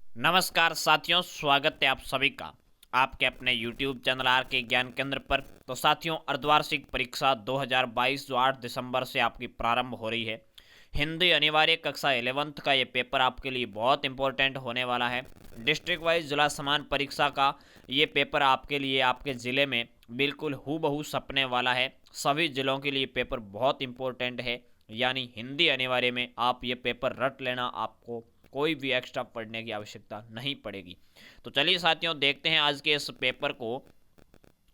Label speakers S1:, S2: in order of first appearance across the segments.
S1: नमस्कार साथियों, स्वागत है आप सभी का आपके अपने YouTube चैनल आर के ज्ञान केंद्र पर। तो साथियों, अर्धवार्षिक परीक्षा 2022 जो 8 दिसंबर से आपकी प्रारंभ हो रही है। हिंदी अनिवार्य कक्षा 11th का ये पेपर आपके लिए बहुत इंपॉर्टेंट होने वाला है। डिस्ट्रिक्ट वाइज जिला समान परीक्षा का ये पेपर आपके लिए आपके ज़िले में बिल्कुल हूबहू सपने वाला है। सभी जिलों के लिए पेपर बहुत इंपॉर्टेंट है, यानी हिंदी अनिवार्य में आप ये पेपर रट लेना, आपको कोई भी एक्स्ट्रा पढ़ने की आवश्यकता नहीं पड़ेगी। तो चलिए साथियों, देखते हैं आज के इस पेपर को।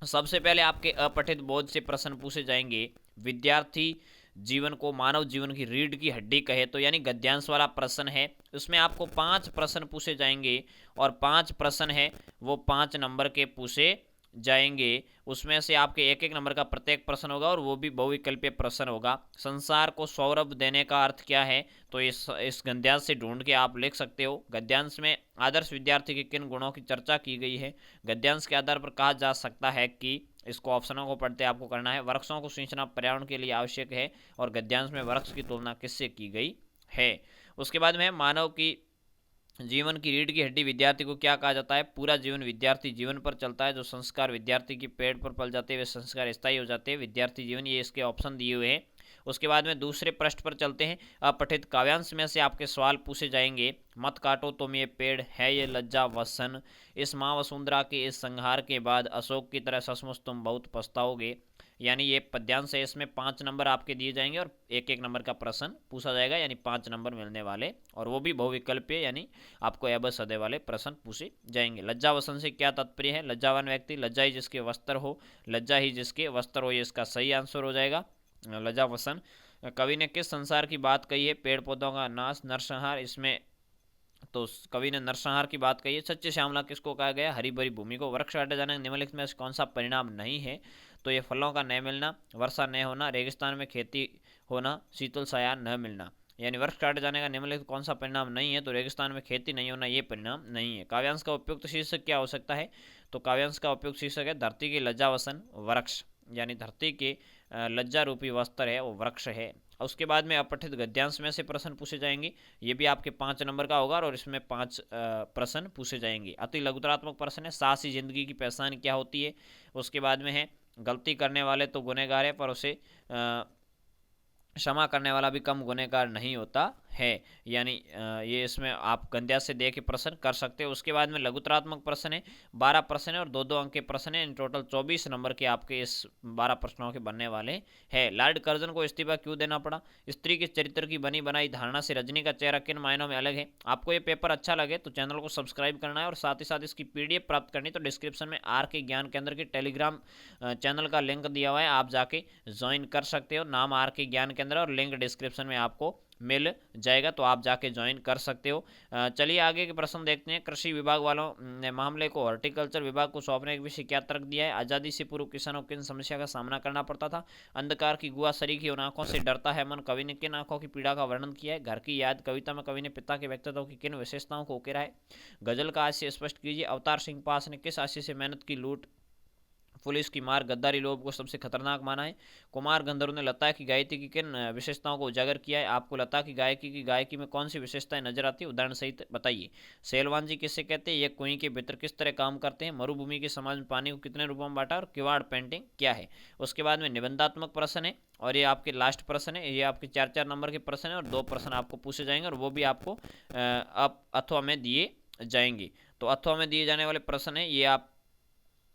S1: सबसे पहले आपके अपठित बोध से प्रश्न पूछे जाएंगे। विद्यार्थी जीवन को मानव जीवन की रीढ़ की हड्डी कहे तो यानी गद्यांश वाला प्रश्न है। उसमें आपको 5 प्रश्न पूछे जाएंगे और 5 प्रश्न है वो 5 नंबर के पूछे जाएंगे। उसमें से आपके एक एक नंबर का प्रत्येक प्रश्न होगा और वो भी बहुविकल्पीय प्रश्न होगा। संसार को सौरभ देने का अर्थ क्या है, तो इस गद्यांश से ढूंढ के आप लिख सकते हो। गद्यांश में आदर्श विद्यार्थी के किन गुणों की चर्चा की गई है। गद्यांश के आधार पर कहा जा सकता है कि, इसको ऑप्शनों को पढ़ते आपको करना है, वृक्षों को सिंचना पर्यावरण के लिए आवश्यक है और गद्यांश में वृक्ष की तुलना किससे की गई है। उसके बाद में मानव की जीवन की रीढ़ की हड्डी विद्यार्थी को क्या कहा जाता है। पूरा जीवन विद्यार्थी जीवन पर चलता है। जो संस्कार विद्यार्थी की पेड़ पर पल जाते हैं वे संस्कार स्थायी हो जाते हैं। विद्यार्थी जीवन, ये इसके ऑप्शन दिए हुए हैं। उसके बाद में दूसरे पृष्ठ पर चलते हैं। अपठित काव्यांश में से आपके सवाल पूछे जाएंगे। मत काटो तुम ये पेड़ है ये लज्जा वसन, इस माँ वसुंधरा के इस संहार के बाद अशोक की तरह सचमुच तुम बहुत पछताओगे। यानी ये पद्यांश है, इसमें 5 नंबर आपके दिए जाएंगे और एक एक नंबर का प्रश्न पूछा जाएगा, यानी 5 नंबर मिलने वाले, और वो भी बहुविकल्पीय, यानी आपको एब सदे वाले प्रश्न पूछे जाएंगे। लज्जा वसन से क्या तात्पर्य है। लज्जावान व्यक्ति, लज्जा ही जिसके वस्त्र हो, लज्जा ही जिसके वस्त्र हो, ये इसका सही आंसर हो जाएगा लज्जा वसन। कवि ने किस संसार की बात कही है। पेड़ पौधों का नाश, नरसंहार। इसमें तो कवि ने नरसंहार की बात कही है। सच्चे श्यामला किसको कहा गया। हरी भरी भूमि को। वृक्ष काटे जाने निम्नलिखित में कौन सा परिणाम नहीं है, तो ये फलों का न मिलना, वर्षा न होना, रेगिस्तान में खेती होना, शीतल साया न मिलना। यानी वृक्ष काटे जाने का निम्नलिखित कौन सा परिणाम नहीं है, तो रेगिस्तान में खेती नहीं होना ये परिणाम नहीं है। काव्यांश का उपयुक्त शीर्षक क्या हो सकता है, तो काव्यांश का उपयुक्त शीर्षक है धरती की लज्जावसन वृक्ष, यानी धरती के लज्जा रूपी वस्त्र है वो वृक्ष है। उसके बाद में अपठित गद्यांश में से प्रश्न पूछे जाएंगे। ये भी आपके 5 नंबर का होगा और इसमें 5 प्रश्न पूछे जाएंगे। अति लघुतरात्मक प्रश्न है। साहसी जिंदगी की पहचान क्या होती है। उसके बाद में है गलती करने वाले तो गुनहगार है पर उसे क्षमा करने वाला भी कम गुनहगार नहीं होता है। यानी ये इसमें आप गंध्या से दे के प्रश्न कर सकते हो। उसके बाद में लघुतरात्मक प्रश्न है, 12 प्रश्न है और 2-2 अंक के प्रश्न है। इन टोटल 24 नंबर के आपके इस 12 प्रश्नों के बनने वाले हैं। लॉर्ड कर्जन को इस्तीफा क्यों देना पड़ा। स्त्री के चरित्र की बनी बनाई धारणा से रजनी का चेहरा किन मायनों में अलग है। आपको ये पेपर अच्छा लगे तो चैनल को सब्सक्राइब करना है और साथ ही साथ इसकी PDF प्राप्त करनी तो डिस्क्रिप्शन में आर के ज्ञान केंद्र के टेलीग्राम चैनल का लिंक दिया हुआ है, आप जाके ज्वाइन कर सकते हो। नाम आर के ज्ञान केंद्र और लिंक डिस्क्रिप्शन में आपको मिल जाएगा, तो आप जाके ज्वाइन कर सकते हो। चलिए आगे के प्रश्न देखते हैं। कृषि विभाग वालों ने मामले को हॉर्टिकल्चर विभाग को सौंपने के विषय क्या तर्क दिया है। आज़ादी से पूर्व किसानों को किन समस्या का सामना करना पड़ता था। अंधकार की गुआ सरीखी उन आंखों से डरता है मन, कवि ने किन आंखों की पीड़ा का वर्णन किया है। घर की याद कविता में कवि ने पिता के व्यक्तित्व की किन विशेषताओं को उकेरा है। गजल का आशय स्पष्ट कीजिए। अवतार सिंह पास ने किस आशय से मेहनत की लूट पुलिस की मार गद्दारी लोभ को सबसे खतरनाक माना है। कुमार गंधर्व ने लता की गायकी की किन विशेषताओं को उजागर किया है। आपको लता की गायकी में कौन सी विशेषताएं नजर आती है, उदाहरण सहित बताइए। सैलवान जी किससे कहते हैं। ये कुएं के भीतर किस तरह काम करते हैं। मरुभूमि के समाज में पानी को कितने रूपों में बांटा और किवाड़ पेंटिंग क्या है। उसके बाद में निबंधात्मक प्रश्न है और ये आपके लास्ट प्रश्न है। ये आपके 4-4 नंबर के प्रश्न है और 2 प्रश्न आपको पूछे जाएंगे और वो भी आपको अथवा में दिए जाएंगे। तो अथवा में दिए जाने वाले प्रश्न है ये आप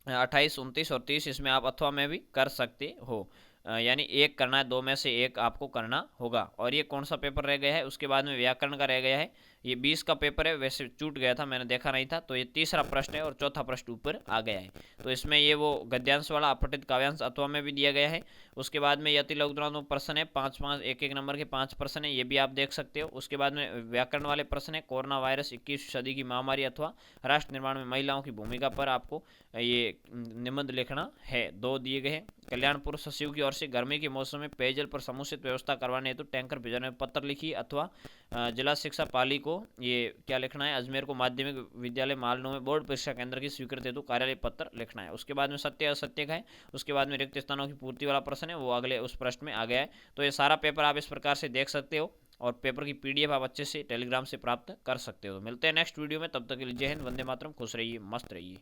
S1: 28, 29 और 30 इसमें आप अथवा में भी कर सकते हो। यानी एक करना है, 2 में से एक आपको करना होगा। और ये कौन सा पेपर रह गया है, उसके बाद में व्याकरण का रह गया है। ये 20 का पेपर है, वैसे छूट गया था मैंने देखा नहीं था, तो ये तीसरा प्रश्न है और चौथा प्रश्न ऊपर आ गया है। तो इसमें ये वो गद्यांश वाला अपठित काव्यांश अथवा में भी दिया गया है। उसके बाद में यति लघुतरात्मक प्रश्न है, 5-5 एक नंबर के 5 प्रश्न है, ये भी आप देख सकते हो। उसके बाद में व्याकरण वाले प्रश्न है। कोरोना वायरस 21वीं सदी की महामारी अथवा राष्ट्र निर्माण में महिलाओं की भूमिका पर आपको ये निबंध लिखना है। 2 दिए गए हैं। कल्याणपुर सचिव की ओर से गर्मी के मौसम में पेयजल पर समुचित व्यवस्था करवाने हेतु टैंकर भेजने पत्र लिखी अथवा जिला शिक्षा पाली को ये क्या लिखना है। अजमेर को माध्यमिक विद्यालय मालनू में बोर्ड परीक्षा केंद्र की स्वीकृति हेतु कार्यालय पत्र लिखना है। उसके बाद में सत्य असत्य का है। उसके बाद में रिक्त स्थानों की पूर्ति वाला प्रश्न है, वो अगले उस प्रश्न में आ गया है। तो ये सारा पेपर आप इस प्रकार से देख सकते हो। और पेपर की PDF आप अच्छे से टेलीग्राम से प्राप्त कर सकते हो। मिलते हैं नेक्स्ट वीडियो में, तब तक के लिए जय हिंद, वंदे मातरम, खुश रहिए, मस्त रहिए।